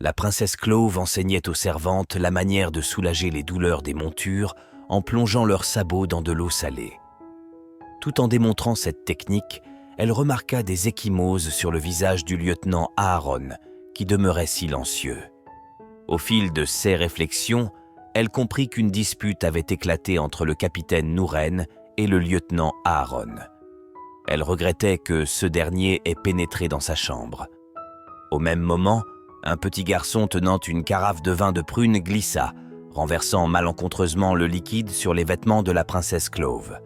La princesse Clove enseignait aux servantes la manière de soulager les douleurs des montures en plongeant leurs sabots dans de l'eau salée. Tout en démontrant cette technique, elle remarqua des ecchymoses sur le visage du lieutenant Aaron, qui demeurait silencieux. Au fil de ses réflexions, elle comprit qu'une dispute avait éclaté entre le capitaine Nouren et le lieutenant Aaron. Elle regrettait que ce dernier ait pénétré dans sa chambre. Au même moment, un petit garçon tenant une carafe de vin de prune glissa, renversant malencontreusement le liquide sur les vêtements de la princesse Clove.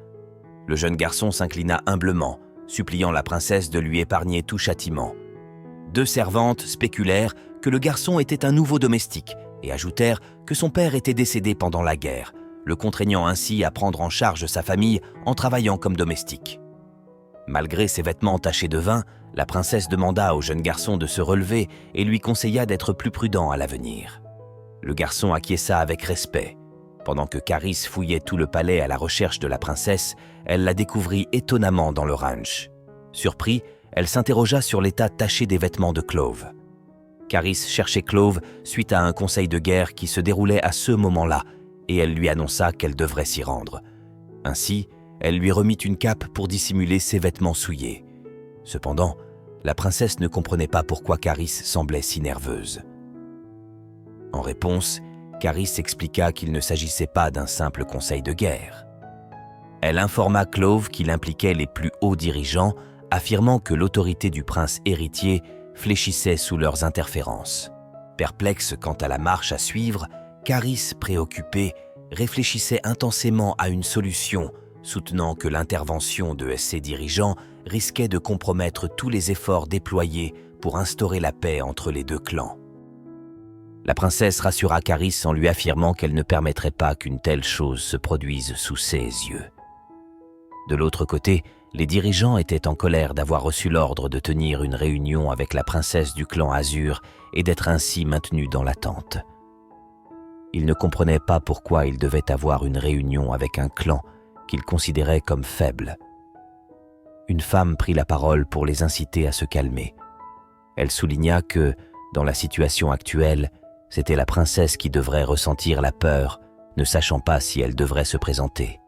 Le jeune garçon s'inclina humblement, suppliant la princesse de lui épargner tout châtiment. Deux servantes spéculèrent que le garçon était un nouveau domestique et ajoutèrent que son père était décédé pendant la guerre, le contraignant ainsi à prendre en charge sa famille en travaillant comme domestique. Malgré ses vêtements tachés de vin, la princesse demanda au jeune garçon de se relever et lui conseilla d'être plus prudent à l'avenir. Le garçon acquiesça avec respect. Pendant que Caris fouillait tout le palais à la recherche de la princesse, elle la découvrit étonnamment dans le ranch. Surpris, elle s'interrogea sur l'état taché des vêtements de Clove. Caris cherchait Clove suite à un conseil de guerre qui se déroulait à ce moment-là, et elle lui annonça qu'elle devrait s'y rendre. Ainsi, elle lui remit une cape pour dissimuler ses vêtements souillés. Cependant, la princesse ne comprenait pas pourquoi Caris semblait si nerveuse. En réponse, Caris expliqua qu'il ne s'agissait pas d'un simple conseil de guerre. Elle informa Clove qu'il impliquait les plus hauts dirigeants, affirmant que l'autorité du prince héritier fléchissait sous leurs interférences. Perplexe quant à la marche à suivre, Caris, préoccupé, réfléchissait intensément à une solution, soutenant que l'intervention de ces dirigeants risquait de compromettre tous les efforts déployés pour instaurer la paix entre les deux clans. La princesse rassura Caris en lui affirmant qu'elle ne permettrait pas qu'une telle chose se produise sous ses yeux. De l'autre côté, les dirigeants étaient en colère d'avoir reçu l'ordre de tenir une réunion avec la princesse du clan Azur et d'être ainsi maintenus dans l'attente. Ils ne comprenaient pas pourquoi ils devaient avoir une réunion avec un clan qu'ils considéraient comme faible. Une femme prit la parole pour les inciter à se calmer. Elle souligna que, dans la situation actuelle, c'était la princesse qui devrait ressentir la peur, ne sachant pas si elle devrait se présenter.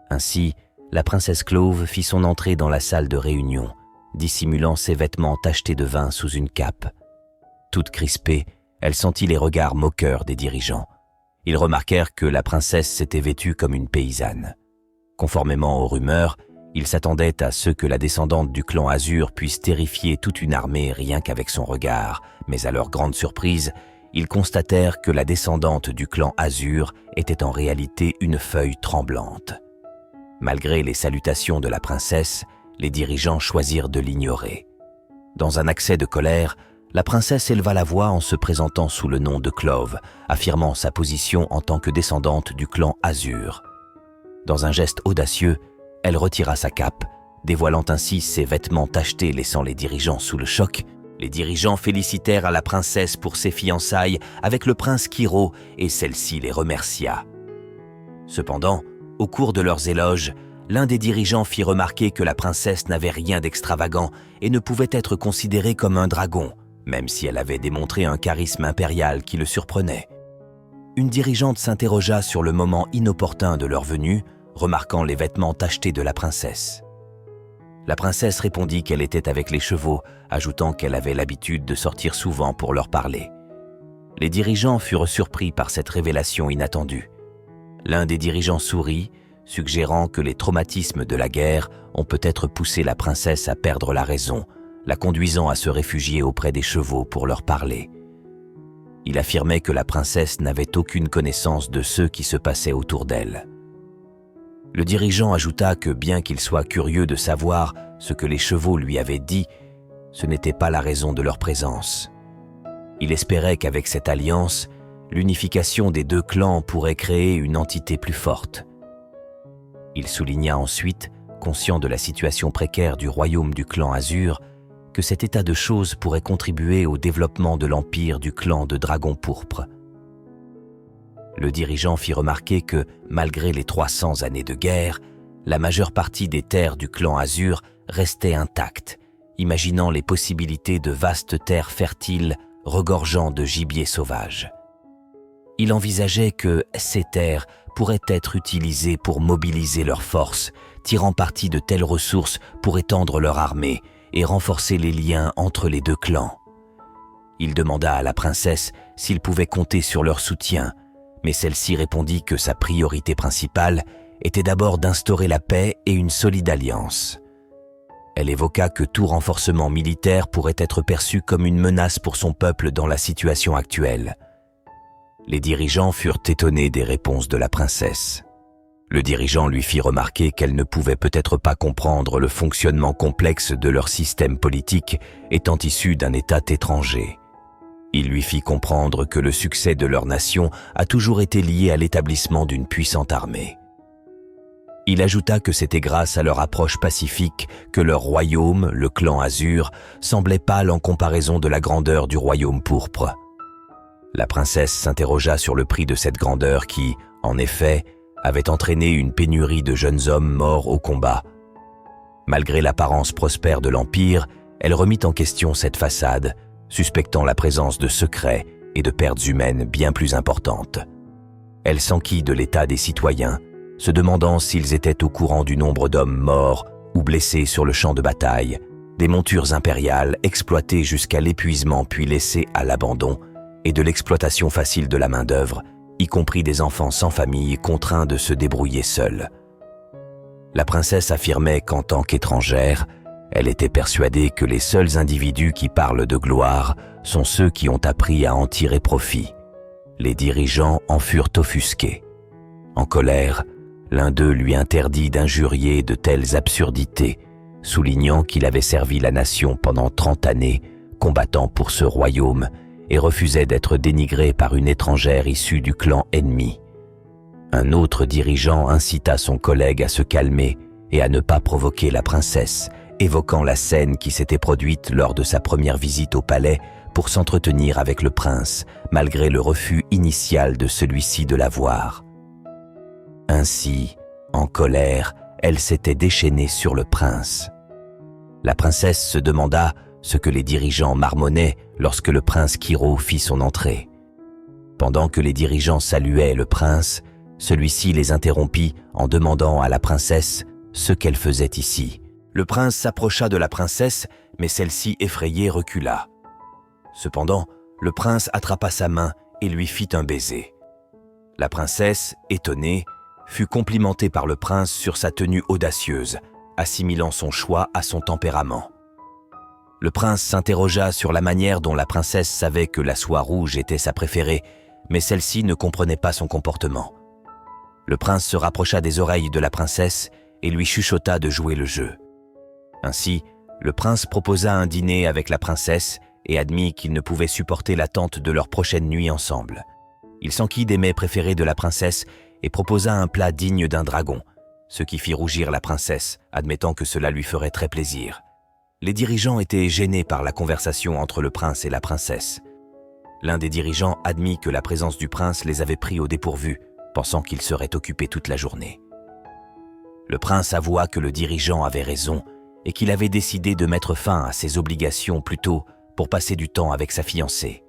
Ainsi, la princesse Clove fit son entrée dans la salle de réunion, dissimulant ses vêtements tachetés de vin sous une cape. Toute crispée, elle sentit les regards moqueurs des dirigeants. Ils remarquèrent que la princesse s'était vêtue comme une paysanne. Conformément aux rumeurs, ils s'attendaient à ce que la descendante du clan Azur puisse terrifier toute une armée rien qu'avec son regard, mais à leur grande surprise, ils constatèrent que la descendante du clan Azur était en réalité une feuille tremblante. Malgré les salutations de la princesse, les dirigeants choisirent de l'ignorer. Dans un accès de colère, la princesse éleva la voix en se présentant sous le nom de Clove, affirmant sa position en tant que descendante du clan Azur. Dans un geste audacieux, elle retira sa cape, dévoilant ainsi ses vêtements tachetés laissant les dirigeants sous le choc. Les dirigeants félicitèrent à la princesse pour ses fiançailles avec le prince Kiro et celle-ci les remercia. Cependant, au cours de leurs éloges, l'un des dirigeants fit remarquer que la princesse n'avait rien d'extravagant et ne pouvait être considérée comme un dragon, même si elle avait démontré un charisme impérial qui le surprenait. Une dirigeante s'interrogea sur le moment inopportun de leur venue, remarquant les vêtements tachetés de la princesse. La princesse répondit qu'elle était avec les chevaux, ajoutant qu'elle avait l'habitude de sortir souvent pour leur parler. Les dirigeants furent surpris par cette révélation inattendue. L'un des dirigeants sourit, suggérant que les traumatismes de la guerre ont peut-être poussé la princesse à perdre la raison, la conduisant à se réfugier auprès des chevaux pour leur parler. Il affirmait que la princesse n'avait aucune connaissance de ce qui se passait autour d'elle. Le dirigeant ajouta que bien qu'il soit curieux de savoir ce que les chevaux lui avaient dit, ce n'était pas la raison de leur présence. Il espérait qu'avec cette alliance, l'unification des deux clans pourrait créer une entité plus forte. Il souligna ensuite, conscient de la situation précaire du royaume du clan Azur, que cet état de choses pourrait contribuer au développement de l'empire du clan de Dragon Pourpre. Le dirigeant fit remarquer que, malgré les 300 années de guerre, la majeure partie des terres du clan Azur restait intacte, imaginant les possibilités de vastes terres fertiles regorgeant de gibier sauvage. Il envisageait que ces terres pourraient être utilisées pour mobiliser leurs forces, tirant parti de telles ressources pour étendre leur armée et renforcer les liens entre les deux clans. Il demanda à la princesse s'il pouvait compter sur leur soutien, mais celle-ci répondit que sa priorité principale était d'abord d'instaurer la paix et une solide alliance. Elle évoqua que tout renforcement militaire pourrait être perçu comme une menace pour son peuple dans la situation actuelle. Les dirigeants furent étonnés des réponses de la princesse. Le dirigeant lui fit remarquer qu'elle ne pouvait peut-être pas comprendre le fonctionnement complexe de leur système politique étant issu d'un État étranger. Il lui fit comprendre que le succès de leur nation a toujours été lié à l'établissement d'une puissante armée. Il ajouta que c'était grâce à leur approche pacifique que leur royaume, le clan Azur, semblait pâle en comparaison de la grandeur du royaume pourpre. La princesse s'interrogea sur le prix de cette grandeur qui, en effet, avait entraîné une pénurie de jeunes hommes morts au combat. Malgré l'apparence prospère de l'Empire, elle remit en question cette façade, suspectant la présence de secrets et de pertes humaines bien plus importantes. Elle s'enquit de l'état des citoyens, se demandant s'ils étaient au courant du nombre d'hommes morts ou blessés sur le champ de bataille, des montures impériales exploitées jusqu'à l'épuisement puis laissées à l'abandon, et de l'exploitation facile de la main-d'œuvre, y compris des enfants sans famille contraints de se débrouiller seuls. La princesse affirmait qu'en tant qu'étrangère, elle était persuadée que les seuls individus qui parlent de gloire sont ceux qui ont appris à en tirer profit. Les dirigeants en furent offusqués. En colère, l'un d'eux lui interdit d'injurier de telles absurdités, soulignant qu'il avait servi la nation pendant 30 années, combattant pour ce royaume, et refusait d'être dénigré par une étrangère issue du clan ennemi. Un autre dirigeant incita son collègue à se calmer et à ne pas provoquer la princesse, évoquant la scène qui s'était produite lors de sa première visite au palais pour s'entretenir avec le prince, malgré le refus initial de celui-ci de la voir. Ainsi, en colère, elle s'était déchaînée sur le prince. La princesse se demanda ce que les dirigeants marmonnaient lorsque le prince Kiro fit son entrée. Pendant que les dirigeants saluaient le prince, celui-ci les interrompit en demandant à la princesse ce qu'elle faisait ici. Le prince s'approcha de la princesse, mais celle-ci, effrayée, recula. Cependant, le prince attrapa sa main et lui fit un baiser. La princesse, étonnée, fut complimentée par le prince sur sa tenue audacieuse, assimilant son choix à son tempérament. Le prince s'interrogea sur la manière dont la princesse savait que la soie rouge était sa préférée, mais celle-ci ne comprenait pas son comportement. Le prince se rapprocha des oreilles de la princesse et lui chuchota de jouer le jeu. Ainsi, le prince proposa un dîner avec la princesse et admit qu'il ne pouvait supporter l'attente de leur prochaine nuit ensemble. Il s'enquit des mets préférés de la princesse et proposa un plat digne d'un dragon, ce qui fit rougir la princesse, admettant que cela lui ferait très plaisir. Les dirigeants étaient gênés par la conversation entre le prince et la princesse. L'un des dirigeants admit que la présence du prince les avait pris au dépourvu, pensant qu'il serait occupé toute la journée. Le prince avoua que le dirigeant avait raison et qu'il avait décidé de mettre fin à ses obligations plutôt pour passer du temps avec sa fiancée.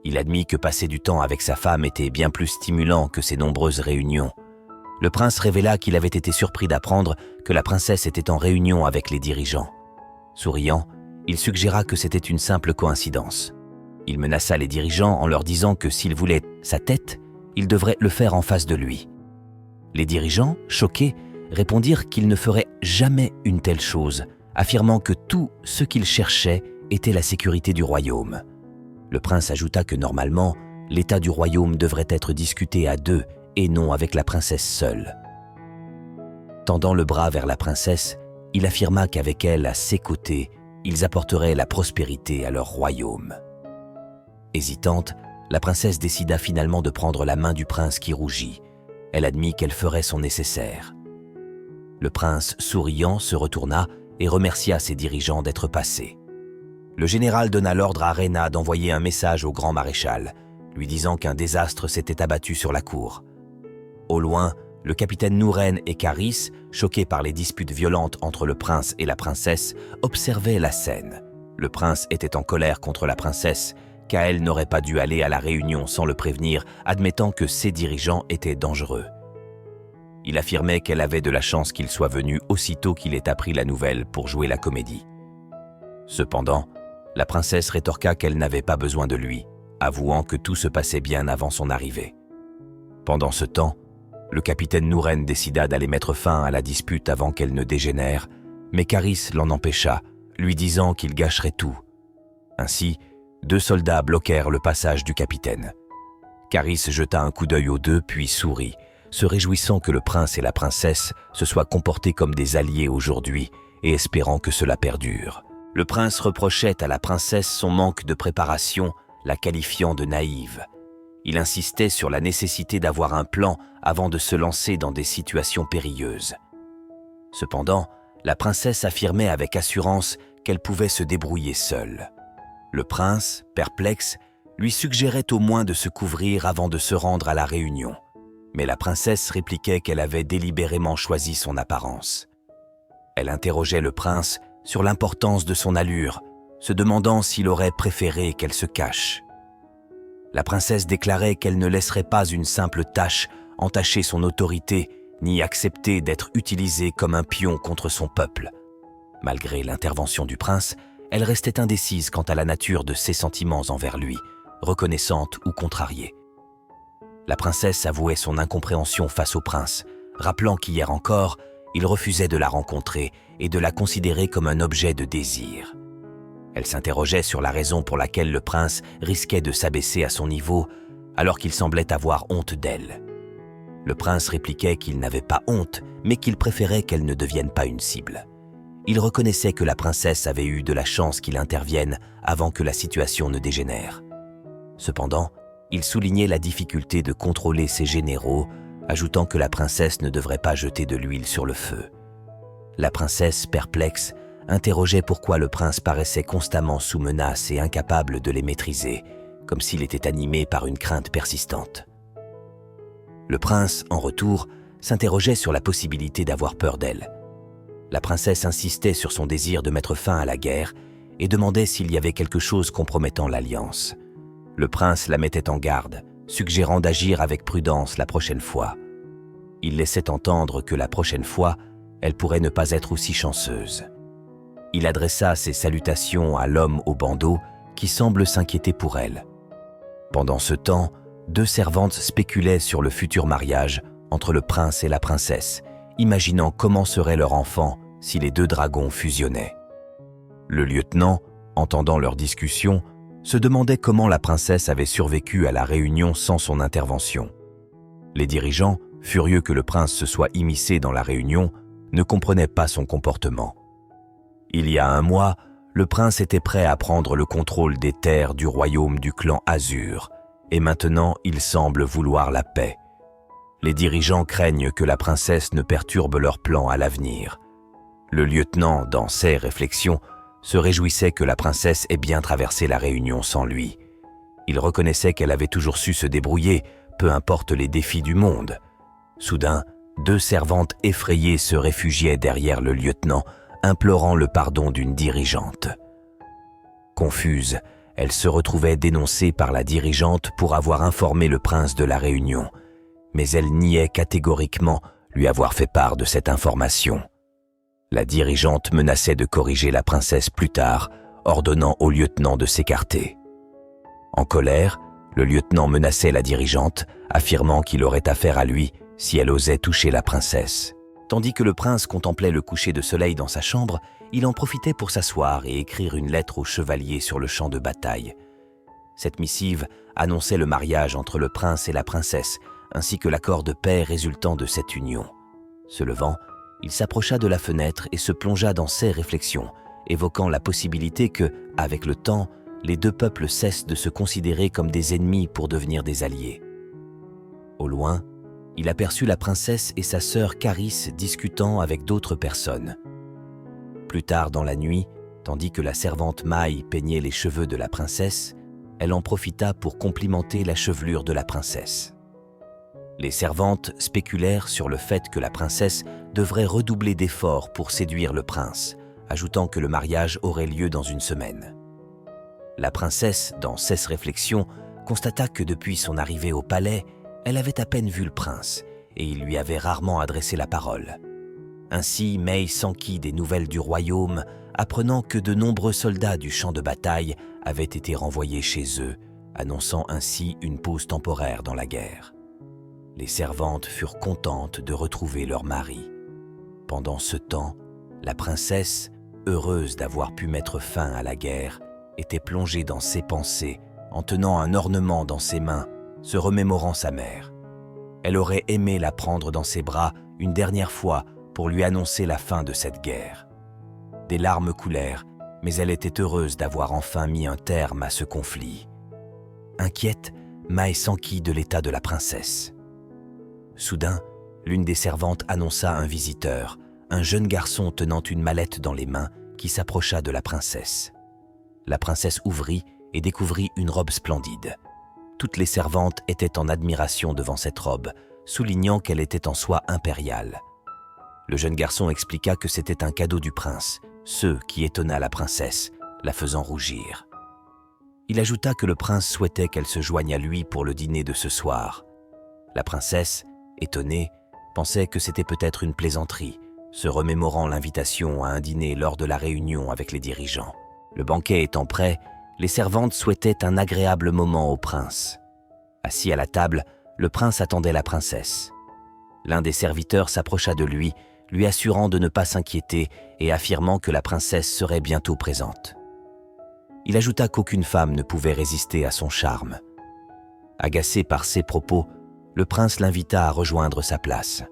Il admit que passer du temps avec sa femme était bien plus stimulant que ses nombreuses réunions. Le prince révéla qu'il avait été surpris d'apprendre que la princesse était en réunion avec les dirigeants. Souriant, il suggéra que c'était une simple coïncidence. Il menaça les dirigeants en leur disant que s'ils voulaient sa tête, ils devraient le faire en face de lui. Les dirigeants, choqués, répondirent qu'ils ne feraient jamais une telle chose, affirmant que tout ce qu'ils cherchaient était la sécurité du royaume. Le prince ajouta que normalement, l'état du royaume devrait être discuté à deux et non avec la princesse seule. Tendant le bras vers la princesse, il affirma qu'avec elle à ses côtés, ils apporteraient la prospérité à leur royaume. Hésitante, la princesse décida finalement de prendre la main du prince qui rougit. Elle admit qu'elle ferait son nécessaire. Le prince, souriant, se retourna et remercia ses dirigeants d'être passés. Le général donna l'ordre à Rena d'envoyer un message au grand maréchal, lui disant qu'un désastre s'était abattu sur la cour. Au loin, le capitaine Nouren et Caris, choqués par les disputes violentes entre le prince et la princesse, observaient la scène. Le prince était en colère contre la princesse, car elle n'aurait pas dû aller à la réunion sans le prévenir, admettant que ses dirigeants étaient dangereux. Il affirmait qu'elle avait de la chance qu'il soit venu aussitôt qu'il ait appris la nouvelle pour jouer la comédie. Cependant, la princesse rétorqua qu'elle n'avait pas besoin de lui, avouant que tout se passait bien avant son arrivée. Pendant ce temps, le capitaine Nouren décida d'aller mettre fin à la dispute avant qu'elle ne dégénère, mais Caris l'en empêcha, lui disant qu'il gâcherait tout. Ainsi, 2 soldats bloquèrent le passage du capitaine. Caris jeta un coup d'œil aux deux puis sourit, se réjouissant que le prince et la princesse se soient comportés comme des alliés aujourd'hui et espérant que cela perdure. Le prince reprochait à la princesse son manque de préparation, la qualifiant de naïve. Il insistait sur la nécessité d'avoir un plan avant de se lancer dans des situations périlleuses. Cependant, la princesse affirmait avec assurance qu'elle pouvait se débrouiller seule. Le prince, perplexe, lui suggérait au moins de se couvrir avant de se rendre à la réunion. Mais la princesse répliquait qu'elle avait délibérément choisi son apparence. Elle interrogeait le prince sur l'importance de son allure, se demandant s'il aurait préféré qu'elle se cache. La princesse déclarait qu'elle ne laisserait pas une simple tâche entacher son autorité, ni accepter d'être utilisée comme un pion contre son peuple. Malgré l'intervention du prince, elle restait indécise quant à la nature de ses sentiments envers lui, reconnaissante ou contrariée. La princesse avouait son incompréhension face au prince, rappelant qu'hier encore, il refusait de la rencontrer et de la considérer comme un objet de désir. Elle s'interrogeait sur la raison pour laquelle le prince risquait de s'abaisser à son niveau, alors qu'il semblait avoir honte d'elle. Le prince répliquait qu'il n'avait pas honte, mais qu'il préférait qu'elle ne devienne pas une cible. Il reconnaissait que la princesse avait eu de la chance qu'il intervienne avant que la situation ne dégénère. Cependant, il soulignait la difficulté de contrôler ses généraux, ajoutant que la princesse ne devrait pas jeter de l'huile sur le feu. La princesse, perplexe, interrogeait pourquoi le prince paraissait constamment sous menace et incapable de les maîtriser, comme s'il était animé par une crainte persistante. Le prince, en retour, s'interrogeait sur la possibilité d'avoir peur d'elle. La princesse insistait sur son désir de mettre fin à la guerre et demandait s'il y avait quelque chose compromettant l'alliance. Le prince la mettait en garde, suggérant d'agir avec prudence la prochaine fois. Il laissait entendre que la prochaine fois, elle pourrait ne pas être aussi chanceuse. Il adressa ses salutations à l'homme au bandeau qui semble s'inquiéter pour elle. Pendant ce temps, 2 servantes spéculaient sur le futur mariage entre le prince et la princesse, imaginant comment serait leur enfant si les 2 dragons fusionnaient. Le lieutenant, entendant leur discussion, se demandait comment la princesse avait survécu à la réunion sans son intervention. Les dirigeants, furieux que le prince se soit immiscé dans la réunion, ne comprenaient pas son comportement. Il y a 1 mois, le prince était prêt à prendre le contrôle des terres du royaume du clan Azur, et maintenant il semble vouloir la paix. Les dirigeants craignent que la princesse ne perturbe leurs plans à l'avenir. Le lieutenant, dans ses réflexions, se réjouissait que la princesse ait bien traversé la réunion sans lui. Il reconnaissait qu'elle avait toujours su se débrouiller, peu importe les défis du monde. Soudain, 2 servantes effrayées se réfugiaient derrière le lieutenant, implorant le pardon d'une dirigeante. Confuse, elle se retrouvait dénoncée par la dirigeante pour avoir informé le prince de la réunion, mais elle niait catégoriquement lui avoir fait part de cette information. La dirigeante menaçait de corriger la princesse plus tard, ordonnant au lieutenant de s'écarter. En colère, le lieutenant menaçait la dirigeante, affirmant qu'il aurait affaire à lui si elle osait toucher la princesse. Tandis que le prince contemplait le coucher de soleil dans sa chambre, il en profitait pour s'asseoir et écrire une lettre au chevalier sur le champ de bataille. Cette missive annonçait le mariage entre le prince et la princesse, ainsi que l'accord de paix résultant de cette union. Se levant, il s'approcha de la fenêtre et se plongea dans ses réflexions, évoquant la possibilité que, avec le temps, les 2 peuples cessent de se considérer comme des ennemis pour devenir des alliés. Au loin, il aperçut la princesse et sa sœur Caris discutant avec d'autres personnes. Plus tard dans la nuit, tandis que la servante Maï peignait les cheveux de la princesse, elle en profita pour complimenter la chevelure de la princesse. Les servantes spéculèrent sur le fait que la princesse devrait redoubler d'efforts pour séduire le prince, ajoutant que le mariage aurait lieu dans une semaine. La princesse, dans cesse réflexion, constata que depuis son arrivée au palais, elle avait à peine vu le prince et il lui avait rarement adressé la parole. Ainsi, Mei s'enquit des nouvelles du royaume, apprenant que de nombreux soldats du champ de bataille avaient été renvoyés chez eux, annonçant ainsi une pause temporaire dans la guerre. Les servantes furent contentes de retrouver leur mari. Pendant ce temps, la princesse, heureuse d'avoir pu mettre fin à la guerre, était plongée dans ses pensées en tenant un ornement dans ses mains, se remémorant sa mère. Elle aurait aimé la prendre dans ses bras une dernière fois pour lui annoncer la fin de cette guerre. Des larmes coulèrent, mais elle était heureuse d'avoir enfin mis un terme à ce conflit. Inquiète, Mei s'enquit de l'état de la princesse. Soudain, l'une des servantes annonça un visiteur, un jeune garçon tenant une mallette dans les mains qui s'approcha de la princesse. La princesse ouvrit et découvrit une robe splendide. Toutes les servantes étaient en admiration devant cette robe, soulignant qu'elle était en soie impériale. Le jeune garçon expliqua que c'était un cadeau du prince, ce qui étonna la princesse, la faisant rougir. Il ajouta que le prince souhaitait qu'elle se joigne à lui pour le dîner de ce soir. La princesse, étonnée, pensait que c'était peut-être une plaisanterie, se remémorant l'invitation à un dîner lors de la réunion avec les dirigeants. Le banquet étant prêt, les servantes souhaitaient un agréable moment au prince. Assis à la table, le prince attendait la princesse. L'un des serviteurs s'approcha de lui, lui assurant de ne pas s'inquiéter et affirmant que la princesse serait bientôt présente. Il ajouta qu'aucune femme ne pouvait résister à son charme. Agacé par ses propos, le prince l'invita à rejoindre sa place.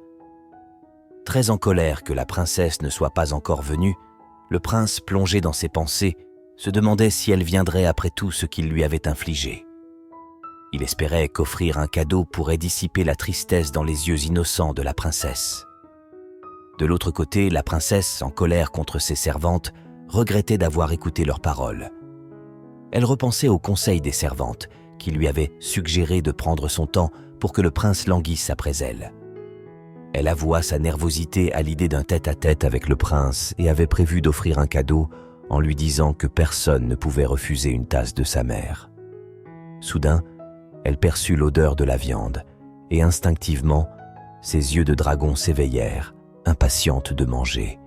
Très en colère que la princesse ne soit pas encore venue, le prince, plongé dans ses pensées, se demandait si elle viendrait après tout ce qu'il lui avait infligé. Il espérait qu'offrir un cadeau pourrait dissiper la tristesse dans les yeux innocents de la princesse. De l'autre côté, la princesse, en colère contre ses servantes, regrettait d'avoir écouté leurs paroles. Elle repensait au conseil des servantes, qui lui avaient suggéré de prendre son temps pour que le prince languisse après elle. Elle avoua sa nervosité à l'idée d'un tête-à-tête avec le prince et avait prévu d'offrir un cadeau en lui disant que personne ne pouvait refuser une tasse de sa mère. Soudain, elle perçut l'odeur de la viande et instinctivement, ses yeux de dragon s'éveillèrent, impatiente de manger.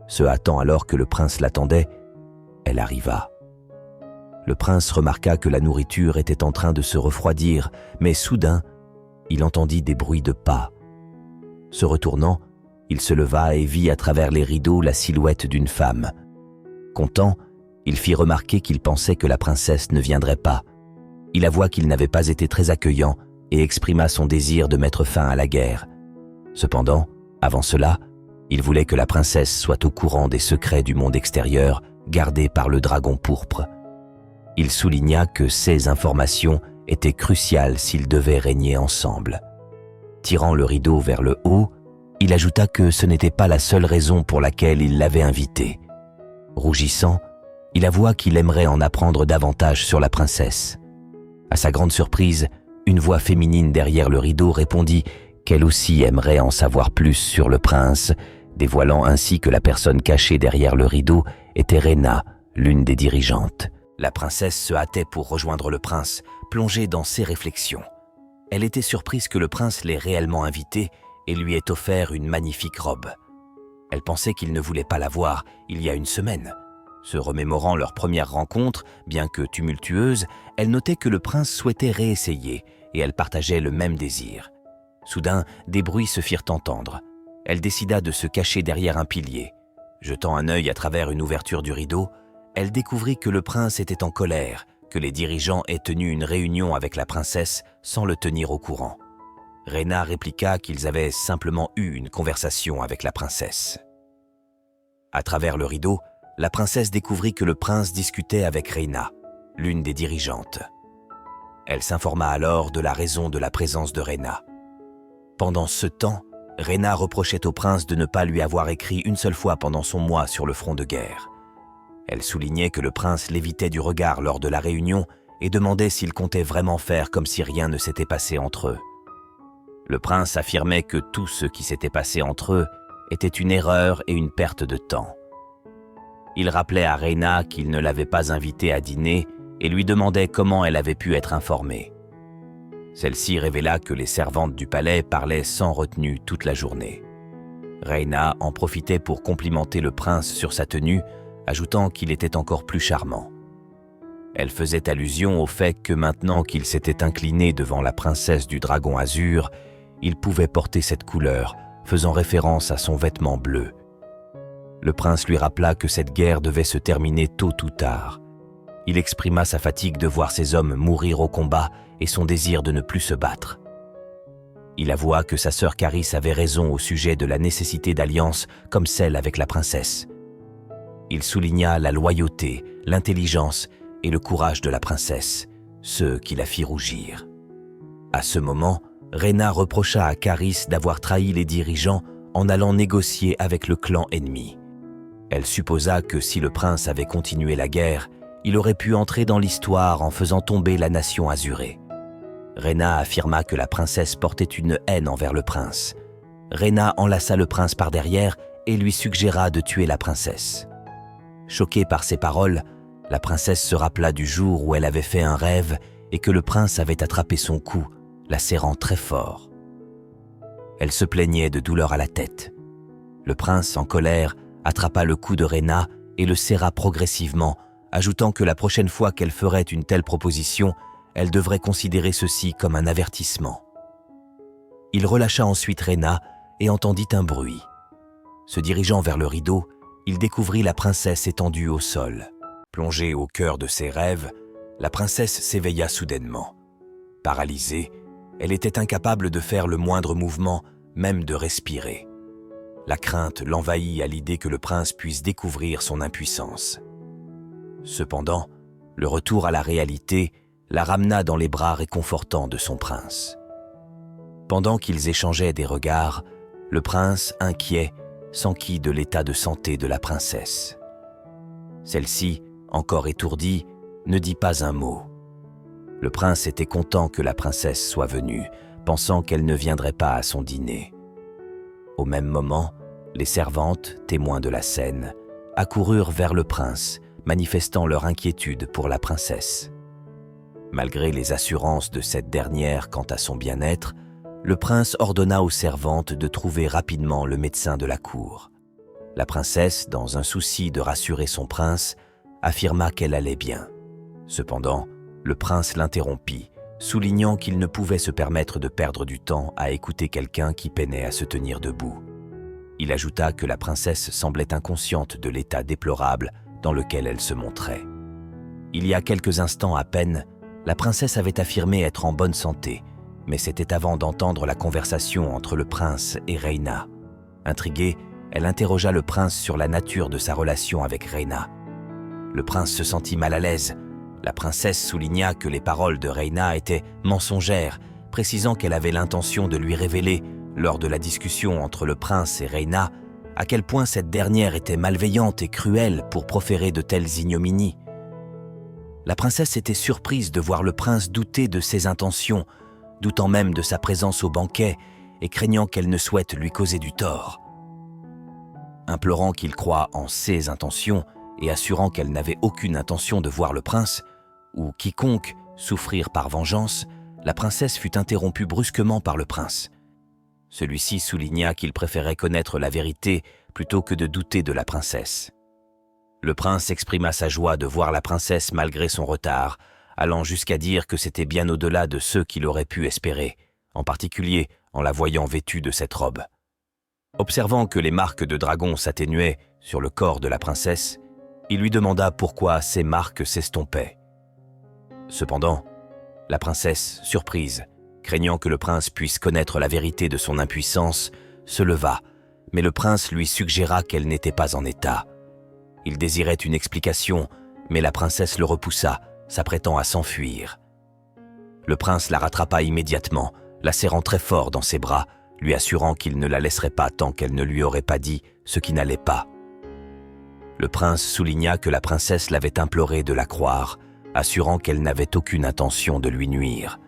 Se hâtant alors que le prince l'attendait, elle arriva. Le prince remarqua que la nourriture était en train de se refroidir, mais soudain, il entendit des bruits de pas. Se retournant, il se leva et vit à travers les rideaux la silhouette d'une femme. Content, il fit remarquer qu'il pensait que la princesse ne viendrait pas. Il avoua qu'il n'avait pas été très accueillant et exprima son désir de mettre fin à la guerre. Cependant, avant cela, il voulait que la princesse soit au courant des secrets du monde extérieur gardés par le dragon pourpre. Il souligna que ces informations étaient cruciales s'ils devaient régner ensemble. Tirant le rideau vers le haut, il ajouta que ce n'était pas la seule raison pour laquelle il l'avait invité. Rougissant, il avoua qu'il aimerait en apprendre davantage sur la princesse. À sa grande surprise, une voix féminine derrière le rideau répondit qu'elle aussi aimerait en savoir plus sur le prince, dévoilant ainsi que la personne cachée derrière le rideau était Rena, l'une des dirigeantes. La princesse se hâtait pour rejoindre le prince, plongée dans ses réflexions. Elle était surprise que le prince l'ait réellement invitée et lui ait offert une magnifique robe. Elle pensait qu'il ne voulait pas la voir il y a une semaine. Se remémorant leur première rencontre, bien que tumultueuse, elle notait que le prince souhaitait réessayer et elle partageait le même désir. Soudain, des bruits se firent entendre. Elle décida de se cacher derrière un pilier. Jetant un œil à travers une ouverture du rideau, elle découvrit que le prince était en colère, que les dirigeants aient tenu une réunion avec la princesse sans le tenir au courant. Rena répliqua qu'ils avaient simplement eu une conversation avec la princesse. À travers le rideau, la princesse découvrit que le prince discutait avec Rena, l'une des dirigeantes. Elle s'informa alors de la raison de la présence de Rena. Pendant ce temps, Rena reprochait au prince de ne pas lui avoir écrit une seule fois pendant son mois sur le front de guerre. Elle soulignait que le prince l'évitait du regard lors de la réunion et demandait s'il comptait vraiment faire comme si rien ne s'était passé entre eux. Le prince affirmait que tout ce qui s'était passé entre eux était une erreur et une perte de temps. Il rappelait à Reyna qu'il ne l'avait pas invitée à dîner et lui demandait comment elle avait pu être informée. Celle-ci révéla que les servantes du palais parlaient sans retenue toute la journée. Reyna en profitait pour complimenter le prince sur sa tenue, ajoutant qu'il était encore plus charmant. Elle faisait allusion au fait que maintenant qu'il s'était incliné devant la princesse du dragon azur, il pouvait porter cette couleur, faisant référence à son vêtement bleu. Le prince lui rappela que cette guerre devait se terminer tôt ou tard. Il exprima sa fatigue de voir ses hommes mourir au combat et son désir de ne plus se battre. Il avoua que sa sœur Caris avait raison au sujet de la nécessité d'alliances comme celle avec la princesse. Il souligna la loyauté, l'intelligence et le courage de la princesse, ce qui la fit rougir. À ce moment, Reyna reprocha à Caris d'avoir trahi les dirigeants en allant négocier avec le clan ennemi. Elle supposa que si le prince avait continué la guerre, il aurait pu entrer dans l'histoire en faisant tomber la nation azurée. Reyna affirma que la princesse portait une haine envers le prince. Reyna enlaça le prince par derrière et lui suggéra de tuer la princesse. Choquée par ces paroles, la princesse se rappela du jour où elle avait fait un rêve et que le prince avait attrapé son cou, la serrant très fort. Elle se plaignait de douleur à la tête. Le prince, en colère, attrapa le cou de Reyna et le serra progressivement, ajoutant que la prochaine fois qu'elle ferait une telle proposition, elle devrait considérer ceci comme un avertissement. Il relâcha ensuite Reyna et entendit un bruit. Se dirigeant vers le rideau, il découvrit la princesse étendue au sol. Plongée au cœur de ses rêves, la princesse s'éveilla soudainement. Paralysée, elle était incapable de faire le moindre mouvement, même de respirer. La crainte l'envahit à l'idée que le prince puisse découvrir son impuissance. Cependant, le retour à la réalité la ramena dans les bras réconfortants de son prince. Pendant qu'ils échangeaient des regards, le prince, inquiet, s'enquit de l'état de santé de la princesse. Celle-ci, encore étourdie, ne dit pas un mot. Le prince était content que la princesse soit venue, pensant qu'elle ne viendrait pas à son dîner. Au même moment, les servantes, témoins de la scène, accoururent vers le prince, manifestant leur inquiétude pour la princesse. Malgré les assurances de cette dernière quant à son bien-être, le prince ordonna aux servantes de trouver rapidement le médecin de la cour. La princesse, dans un souci de rassurer son prince, affirma qu'elle allait bien. Cependant, le prince l'interrompit, soulignant qu'il ne pouvait se permettre de perdre du temps à écouter quelqu'un qui peinait à se tenir debout. Il ajouta que la princesse semblait inconsciente de l'état déplorable dans lequel elle se montrait. Il y a quelques instants à peine, la princesse avait affirmé être en bonne santé, mais c'était avant d'entendre la conversation entre le prince et Reyna. Intriguée, elle interrogea le prince sur la nature de sa relation avec Reyna. Le prince se sentit mal à l'aise. La princesse souligna que les paroles de Reyna étaient mensongères, précisant qu'elle avait l'intention de lui révéler, lors de la discussion entre le prince et Reyna, à quel point cette dernière était malveillante et cruelle pour proférer de telles ignominies. La princesse était surprise de voir le prince douter de ses intentions, doutant même de sa présence au banquet et craignant qu'elle ne souhaite lui causer du tort. Implorant qu'il croie en ses intentions et assurant qu'elle n'avait aucune intention de voir le prince, ou quiconque, souffrir par vengeance, la princesse fut interrompue brusquement par le prince. Celui-ci souligna qu'il préférait connaître la vérité plutôt que de douter de la princesse. Le prince exprima sa joie de voir la princesse malgré son retard, allant jusqu'à dire que c'était bien au-delà de ce qu'il aurait pu espérer, en particulier en la voyant vêtue de cette robe. Observant que les marques de dragon s'atténuaient sur le corps de la princesse, il lui demanda pourquoi ces marques s'estompaient. Cependant, la princesse, surprise, craignant que le prince puisse connaître la vérité de son impuissance, se leva, mais le prince lui suggéra qu'elle n'était pas en état. Il désirait une explication, mais la princesse le repoussa, s'apprêtant à s'enfuir. Le prince la rattrapa immédiatement, la serrant très fort dans ses bras, lui assurant qu'il ne la laisserait pas tant qu'elle ne lui aurait pas dit ce qui n'allait pas. Le prince souligna que la princesse l'avait imploré de la croire, assurant qu'elle n'avait aucune intention de lui nuire.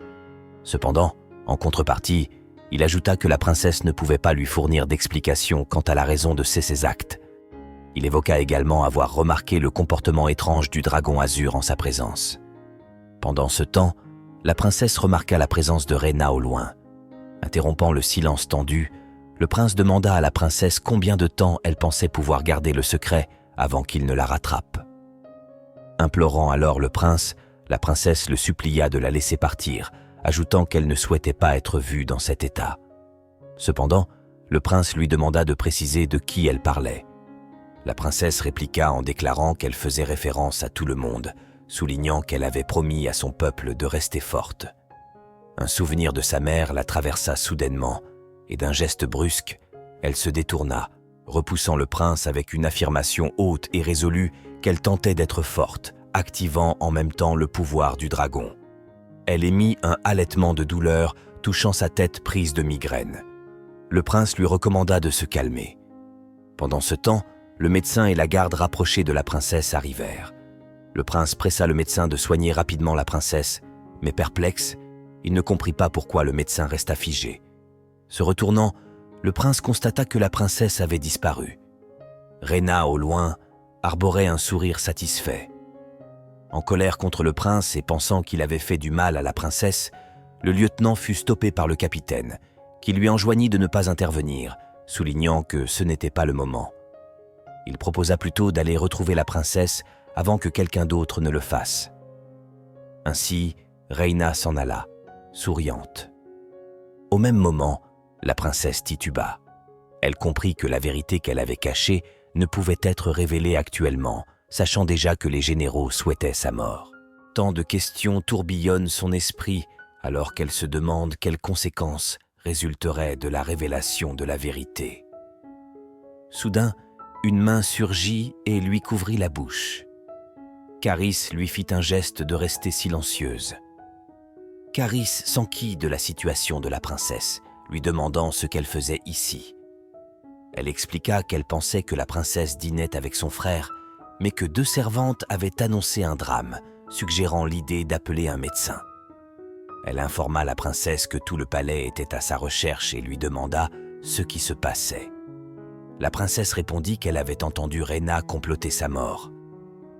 Cependant, en contrepartie, il ajouta que la princesse ne pouvait pas lui fournir d'explication quant à la raison de ses actes. Il évoqua également avoir remarqué le comportement étrange du dragon azur en sa présence. Pendant ce temps, la princesse remarqua la présence de Reyna au loin. Interrompant le silence tendu, le prince demanda à la princesse combien de temps elle pensait pouvoir garder le secret avant qu'il ne la rattrape. Implorant alors le prince, la princesse le supplia de la laisser partir, ajoutant qu'elle ne souhaitait pas être vue dans cet état. Cependant, le prince lui demanda de préciser de qui elle parlait. La princesse répliqua en déclarant qu'elle faisait référence à tout le monde, soulignant qu'elle avait promis à son peuple de rester forte. Un souvenir de sa mère la traversa soudainement, et d'un geste brusque, elle se détourna, repoussant le prince avec une affirmation haute et résolue qu'elle tentait d'être forte, activant en même temps le pouvoir du dragon. Elle émit un halètement de douleur, touchant sa tête prise de migraine. Le prince lui recommanda de se calmer. Pendant ce temps, le médecin et la garde rapprochée de la princesse arrivèrent. Le prince pressa le médecin de soigner rapidement la princesse, mais perplexe, il ne comprit pas pourquoi le médecin resta figé. Se retournant, le prince constata que la princesse avait disparu. Reyna, au loin, arborait un sourire satisfait. En colère contre le prince et pensant qu'il avait fait du mal à la princesse, le lieutenant fut stoppé par le capitaine, qui lui enjoignit de ne pas intervenir, soulignant que ce n'était pas le moment. Il proposa plutôt d'aller retrouver la princesse avant que quelqu'un d'autre ne le fasse. Ainsi, Reyna s'en alla, souriante. Au même moment, la princesse tituba. Elle comprit que la vérité qu'elle avait cachée ne pouvait être révélée actuellement, sachant déjà que les généraux souhaitaient sa mort. Tant de questions tourbillonnent son esprit alors qu'elle se demande quelles conséquences résulteraient de la révélation de la vérité. Soudain, une main surgit et lui couvrit la bouche. Carys lui fit un geste de rester silencieuse. Carys s'enquit de la situation de la princesse, lui demandant ce qu'elle faisait ici. Elle expliqua qu'elle pensait que la princesse dînait avec son frère, mais que 2 servantes avaient annoncé un drame, suggérant l'idée d'appeler un médecin. Elle informa la princesse que tout le palais était à sa recherche et lui demanda ce qui se passait. La princesse répondit qu'elle avait entendu Reyna comploter sa mort.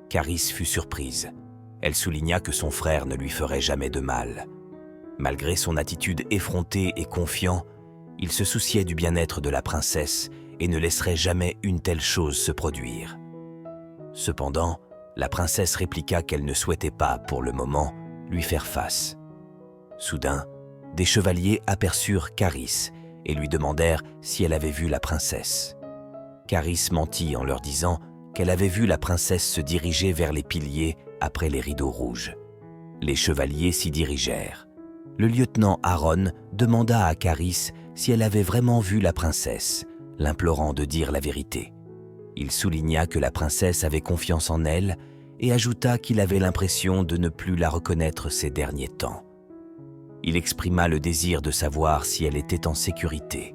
Carys fut surprise. Elle souligna que son frère ne lui ferait jamais de mal. Malgré son attitude effrontée et confiant, il se souciait du bien-être de la princesse et ne laisserait jamais une telle chose se produire. Cependant, la princesse répliqua qu'elle ne souhaitait pas, pour le moment, lui faire face. Soudain, des chevaliers aperçurent Carys et lui demandèrent si elle avait vu la princesse. Carys mentit en leur disant qu'elle avait vu la princesse se diriger vers les piliers après les rideaux rouges. Les chevaliers s'y dirigèrent. Le lieutenant Aaron demanda à Carys si elle avait vraiment vu la princesse, l'implorant de dire la vérité. Il souligna que la princesse avait confiance en elle et ajouta qu'il avait l'impression de ne plus la reconnaître ces derniers temps. Il exprima le désir de savoir si elle était en sécurité.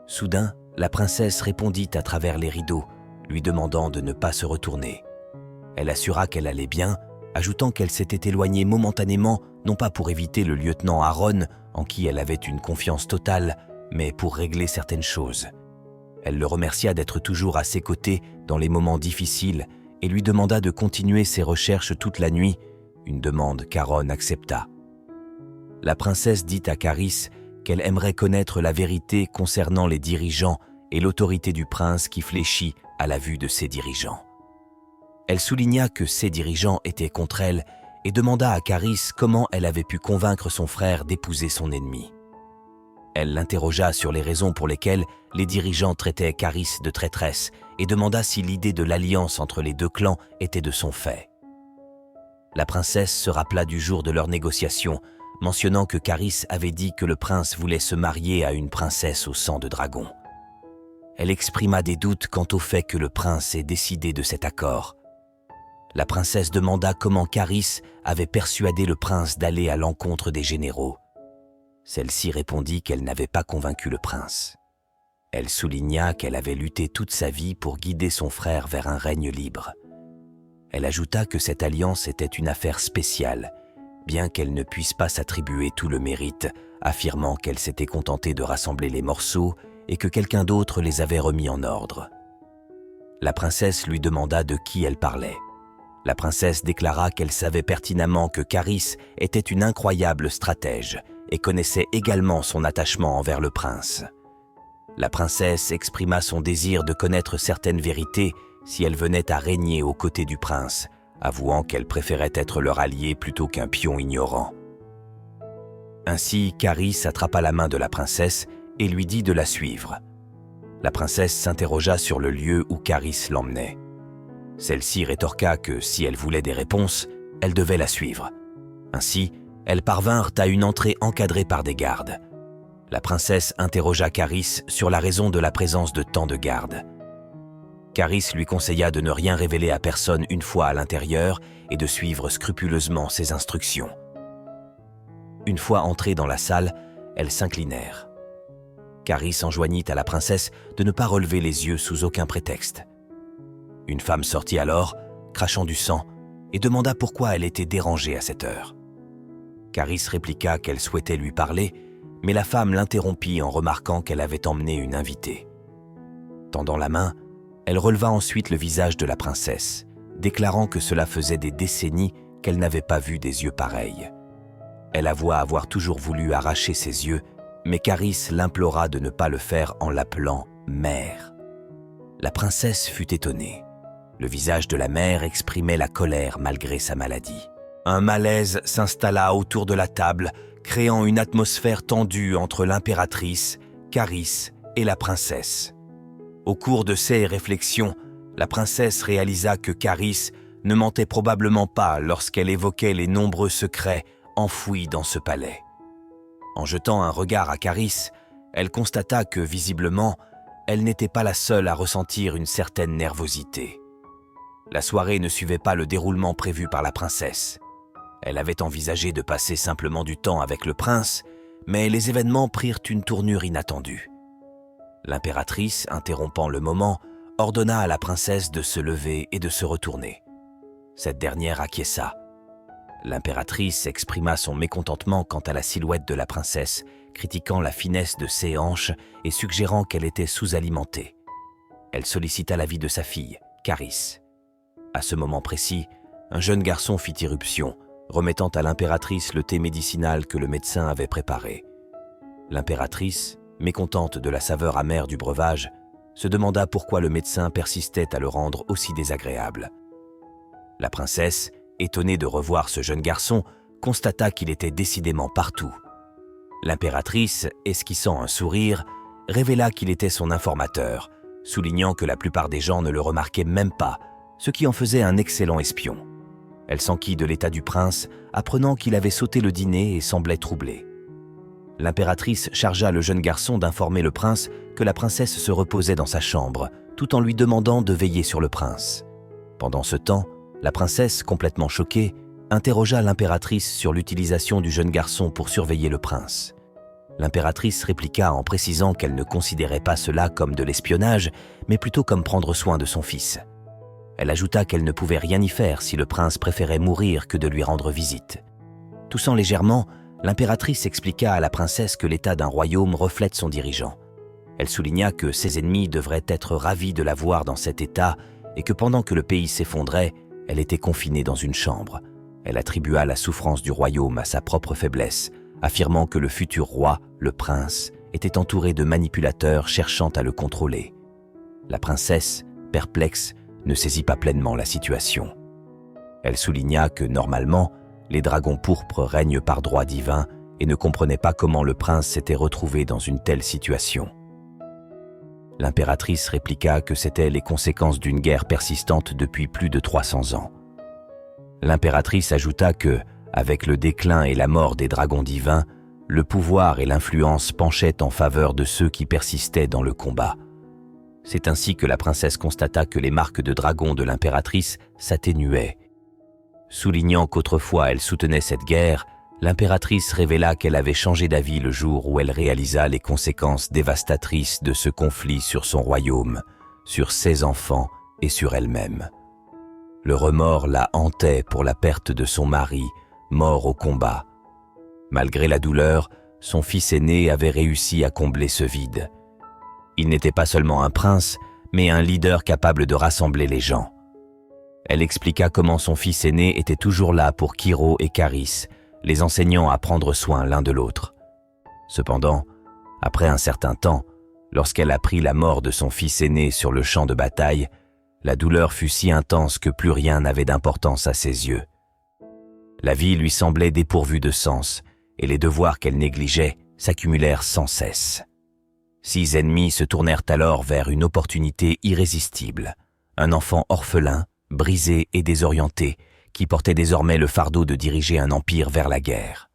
Soudain, la princesse répondit à travers les rideaux, lui demandant de ne pas se retourner. Elle assura qu'elle allait bien, ajoutant qu'elle s'était éloignée momentanément, non pas pour éviter le lieutenant Aaron, en qui elle avait une confiance totale, mais pour régler certaines choses. Elle le remercia d'être toujours à ses côtés dans les moments difficiles et lui demanda de continuer ses recherches toute la nuit, une demande qu'Aaron accepta. La princesse dit à Carys qu'elle aimerait connaître la vérité concernant les dirigeants et l'autorité du prince qui fléchit à la vue de ses dirigeants. Elle souligna que ses dirigeants étaient contre elle et demanda à Carys comment elle avait pu convaincre son frère d'épouser son ennemi. Elle l'interrogea sur les raisons pour lesquelles les dirigeants traitaient Carys de traîtresse et demanda si l'idée de l'alliance entre les 2 clans était de son fait. La princesse se rappela du jour de leur négociation, mentionnant que Carys avait dit que le prince voulait se marier à une princesse au sang de dragon. Elle exprima des doutes quant au fait que le prince ait décidé de cet accord. La princesse demanda comment Carys avait persuadé le prince d'aller à l'encontre des généraux. Celle-ci répondit qu'elle n'avait pas convaincu le prince. Elle souligna qu'elle avait lutté toute sa vie pour guider son frère vers un règne libre. Elle ajouta que cette alliance était une affaire spéciale, bien qu'elle ne puisse pas s'attribuer tout le mérite, affirmant qu'elle s'était contentée de rassembler les morceaux et que quelqu'un d'autre les avait remis en ordre. La princesse lui demanda de qui elle parlait. La princesse déclara qu'elle savait pertinemment que Caris était une incroyable stratège et connaissait également son attachement envers le prince. La princesse exprima son désir de connaître certaines vérités si elle venait à régner aux côtés du prince, avouant qu'elle préférait être leur allié plutôt qu'un pion ignorant. Ainsi, Caris attrapa la main de la princesse et lui dit de la suivre. La princesse s'interrogea sur le lieu où Caris l'emmenait. Celle-ci rétorqua que si elle voulait des réponses, elle devait la suivre. Ainsi, elles parvinrent à une entrée encadrée par des gardes. La princesse interrogea Caris sur la raison de la présence de tant de gardes. Caris lui conseilla de ne rien révéler à personne une fois à l'intérieur et de suivre scrupuleusement ses instructions. Une fois entrées dans la salle, elles s'inclinèrent. Caris enjoignit à la princesse de ne pas relever les yeux sous aucun prétexte. Une femme sortit alors, crachant du sang, et demanda pourquoi elle était dérangée à cette heure. Caris répliqua qu'elle souhaitait lui parler, mais la femme l'interrompit en remarquant qu'elle avait emmené une invitée. Tendant la main, elle releva ensuite le visage de la princesse, déclarant que cela faisait des décennies qu'elle n'avait pas vu des yeux pareils. Elle avoua avoir toujours voulu arracher ses yeux, mais Caris l'implora de ne pas le faire en l'appelant « mère ». La princesse fut étonnée. Le visage de la mère exprimait la colère malgré sa maladie. Un malaise s'installa autour de la table, créant une atmosphère tendue entre l'impératrice, Caris et la princesse. Au cours de ces réflexions, la princesse réalisa que Caris ne mentait probablement pas lorsqu'elle évoquait les nombreux secrets enfouis dans ce palais. En jetant un regard à Caris, elle constata que, visiblement, elle n'était pas la seule à ressentir une certaine nervosité. La soirée ne suivait pas le déroulement prévu par la princesse. Elle avait envisagé de passer simplement du temps avec le prince, mais les événements prirent une tournure inattendue. L'impératrice, interrompant le moment, ordonna à la princesse de se lever et de se retourner. Cette dernière acquiesça. L'impératrice exprima son mécontentement quant à la silhouette de la princesse, critiquant la finesse de ses hanches et suggérant qu'elle était sous-alimentée. Elle sollicita l'avis de sa fille, Caris. À ce moment précis, un jeune garçon fit irruption, remettant à l'impératrice le thé médicinal que le médecin avait préparé. L'impératrice, mécontente de la saveur amère du breuvage, se demanda pourquoi le médecin persistait à le rendre aussi désagréable. La princesse, étonnée de revoir ce jeune garçon, constata qu'il était décidément partout. L'impératrice, esquissant un sourire, révéla qu'il était son informateur, soulignant que la plupart des gens ne le remarquaient même pas, ce qui en faisait un excellent espion. Elle s'enquit de l'état du prince, apprenant qu'il avait sauté le dîner et semblait troublé. L'impératrice chargea le jeune garçon d'informer le prince que la princesse se reposait dans sa chambre, tout en lui demandant de veiller sur le prince. Pendant ce temps, la princesse, complètement choquée, interrogea l'impératrice sur l'utilisation du jeune garçon pour surveiller le prince. L'impératrice répliqua en précisant qu'elle ne considérait pas cela comme de l'espionnage, mais plutôt comme prendre soin de son fils. Elle ajouta qu'elle ne pouvait rien y faire si le prince préférait mourir que de lui rendre visite. Toussant légèrement, l'impératrice expliqua à la princesse que l'état d'un royaume reflète son dirigeant. Elle souligna que ses ennemis devraient être ravis de la voir dans cet état et que pendant que le pays s'effondrait, elle était confinée dans une chambre. Elle attribua la souffrance du royaume à sa propre faiblesse, affirmant que le futur roi, le prince, était entouré de manipulateurs cherchant à le contrôler. La princesse, perplexe, ne saisit pas pleinement la situation. Elle souligna que, normalement, les dragons pourpres règnent par droit divin et ne comprenait pas comment le prince s'était retrouvé dans une telle situation. L'impératrice répliqua que c'étaient les conséquences d'une guerre persistante depuis plus de 300 ans. L'impératrice ajouta que, avec le déclin et la mort des dragons divins, le pouvoir et l'influence penchaient en faveur de ceux qui persistaient dans le combat. C'est ainsi que la princesse constata que les marques de dragon de l'impératrice s'atténuaient. Soulignant qu'autrefois elle soutenait cette guerre, l'impératrice révéla qu'elle avait changé d'avis le jour où elle réalisa les conséquences dévastatrices de ce conflit sur son royaume, sur ses enfants et sur elle-même. Le remords la hantait pour la perte de son mari, mort au combat. Malgré la douleur, son fils aîné avait réussi à combler ce vide. Il n'était pas seulement un prince, mais un leader capable de rassembler les gens. Elle expliqua comment son fils aîné était toujours là pour Kiro et Caris, les enseignant à prendre soin l'un de l'autre. Cependant, après un certain temps, lorsqu'elle apprit la mort de son fils aîné sur le champ de bataille, la douleur fut si intense que plus rien n'avait d'importance à ses yeux. La vie lui semblait dépourvue de sens, et les devoirs qu'elle négligeait s'accumulèrent sans cesse. 6 ennemis se tournèrent alors vers une opportunité irrésistible, un enfant orphelin, brisé et désorienté, qui portait désormais le fardeau de diriger un empire vers la guerre.